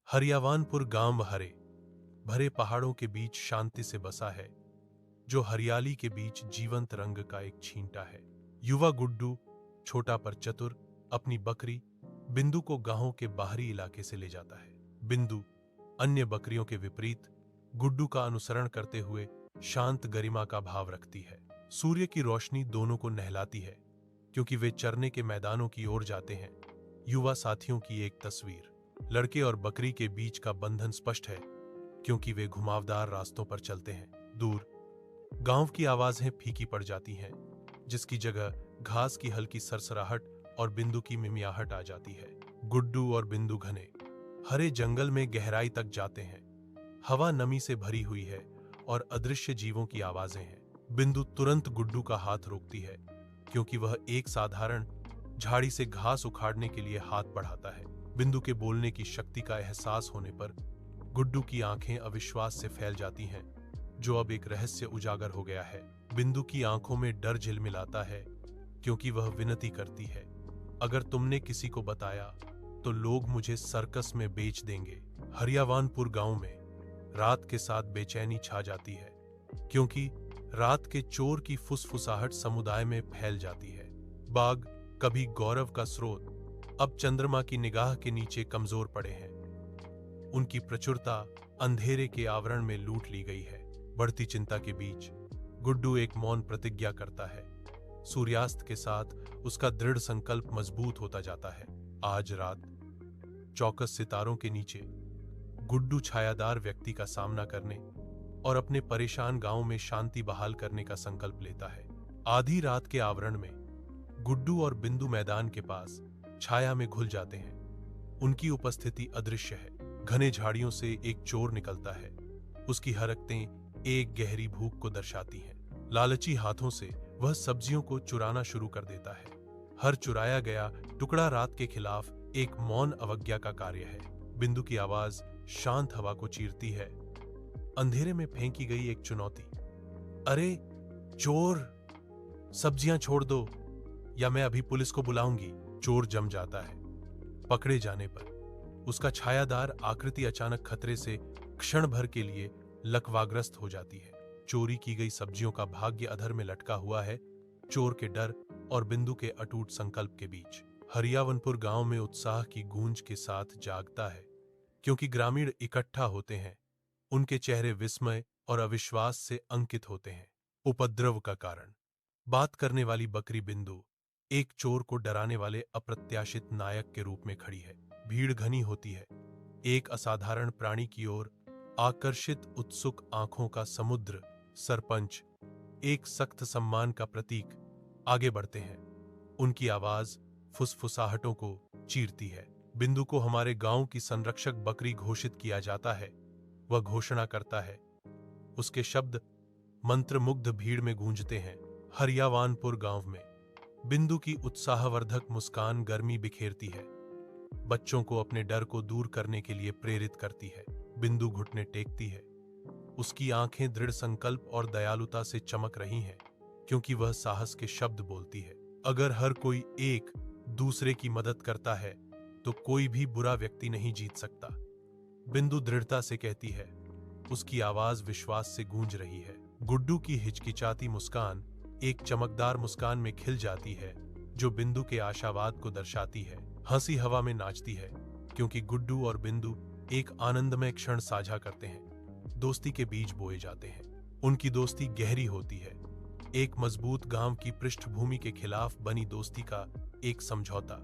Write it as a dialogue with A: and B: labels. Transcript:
A: हरियावानपुर गांव हरे भरे पहाड़ों के बीच शांति से बसा है, जो हरियाली के बीच जीवंत रंग का एक छींटा है। युवा गुड्डू, छोटा पर चतुर, अपनी बकरी बिंदु को गांव के बाहरी इलाके से ले जाता है। बिंदु अन्य बकरियों के विपरीत गुड्डू का अनुसरण करते हुए शांत गरिमा का भाव रखती है। सूर्य की रोशनी दोनों को नहलाती है, क्योंकि वे चरने के मैदानों की ओर जाते हैं। युवा साथियों की एक तस्वीर। लड़के और बकरी के बीच का बंधन स्पष्ट है, क्योंकि वे घुमावदार रास्तों पर चलते हैं। दूर गांव की आवाजें फीकी पड़ जाती हैं, जिसकी जगह घास की हल्की सरसराहट और बिंदु की मिमियाहट आ जाती है। गुड्डू और बिंदु घने हरे जंगल में गहराई तक जाते हैं। हवा नमी से भरी हुई है और अदृश्य जीवों की आवाजें हैं। बिंदु तुरंत गुड्डू का हाथ रोकती है, क्योंकि वह एक साधारण झाड़ी से घास उखाड़ने के लिए हाथ बढ़ाता है। बिंदु के बोलने की शक्ति का एहसास होने पर गुड्डू की आंखें अविश्वास से फैल जाती हैं, जो अब एक रहस्य उजागर हो गया है। बिंदु की आंखों में डर झिलमिलाता है, क्योंकि वह विनती करती है, अगर तुमने किसी को बताया तो लोग मुझे सर्कस में बेच देंगे। हरियावानपुर गांव में रात के साथ बेचैनी छा जाती है, क्योंकि रात के चोर की फुसफुसाहट समुदाय में फैल जाती है। बाघ, कभी गौरव का स्रोत, अब चंद्रमा की निगाह के नीचे कमजोर पड़े हैं। उनकी प्रचुरता अंधेरे के आवरण में लूट ली गई है। बढ़ती चिंता के बीच गुड्डू एक मौन प्रतिज्ञा करता है। सूर्यास्त के साथ उसका दृढ़ संकल्प मजबूत होता जाता है। आज रात चौकस सितारों के नीचे गुड्डू छायादार व्यक्ति का सामना करने और अपने परेशान गांव में शांति बहाल करने का संकल्प लेता है। आधी रात के आवरण में गुड्डू और बिंदु मैदान के पास छाया में घुल जाते हैं। उनकी उपस्थिति अदृश्य है। घने झाड़ियों से एक चोर निकलता है। उसकी हरकतें एक गहरी भूख को दर्शाती हैं। लालची हाथों से वह सब्जियों को चुराना शुरू कर देता है। हर चुराया गया टुकड़ा रात के खिलाफ एक मौन अवज्ञा का कार्य है। बिंदु की आवाज शांत हवा को चीरती है। अंधेरे में फेंकी गई एक चुनौती, अरे चोर, सब्जियां छोड़ दो या मैं अभी पुलिस को बुलाऊंगी। चोर जम जाता है। पकड़े जाने पर उसका छायादार आकृति अचानक खतरे से क्षण भर के लिए लकवाग्रस्त हो जाती है। चोरी की गई सब्जियों का भाग्य अधर में लटका हुआ है, चोर के डर और बिंदु के अटूट संकल्प के बीच। हरियावनपुर गांव में उत्साह की गूंज के साथ जागता है, क्योंकि ग्रामीण इकट्ठा होते हैं। उनके चेहरे विस्मय और अविश्वास से अंकित होते हैं। उपद्रव का कारण। बात करने वाली बकरी बिंदु एक चोर को डराने वाले अप्रत्याशित नायक के रूप में खड़ी है। भीड़ घनी होती है। एक असाधारण प्राणी की ओर आकर्षित उत्सुक आंखों का समुद्र। सरपंच, एक सख्त सम्मान का प्रतीक, आगे बढ़ते हैं। उनकी आवाज फुसफुसाहटों को चीरती है। बिंदु को हमारे गांव की संरक्षक बकरी घोषित किया जाता है। वह घोषणा करता है। उसके शब्द मंत्रमुग्ध भीड़ में गूंजते हैं। हरियावानपुर गांव में बिंदु की उत्साहवर्धक मुस्कान गर्मी बिखेरती है, बच्चों को अपने डर को दूर करने के लिए प्रेरित करती है। बिंदु घुटने टेकती है। उसकी आंखें दृढ़ संकल्प और दयालुता से चमक रही हैं, क्योंकि वह साहस के शब्द बोलती है। अगर हर कोई एक दूसरे की मदद करता है तो कोई भी बुरा व्यक्ति नहीं जीत सकता, बिंदु दृढ़ता से कहती है। उसकी आवाज विश्वास से गूंज रही है। गुड्डू की हिचकिचाती मुस्कान एक चमकदार मुस्कान में खिल जाती है, जो बिंदु के आशावाद को दर्शाती है। हंसी हवा में नाचती है, क्योंकि गुड्डू और बिंदु एक आनंदमय क्षण साझा करते हैं। दोस्ती के बीज बोए जाते हैं। उनकी दोस्ती गहरी होती है। एक मजबूत गांव की पृष्ठभूमि के खिलाफ बनी दोस्ती का एक समझौता।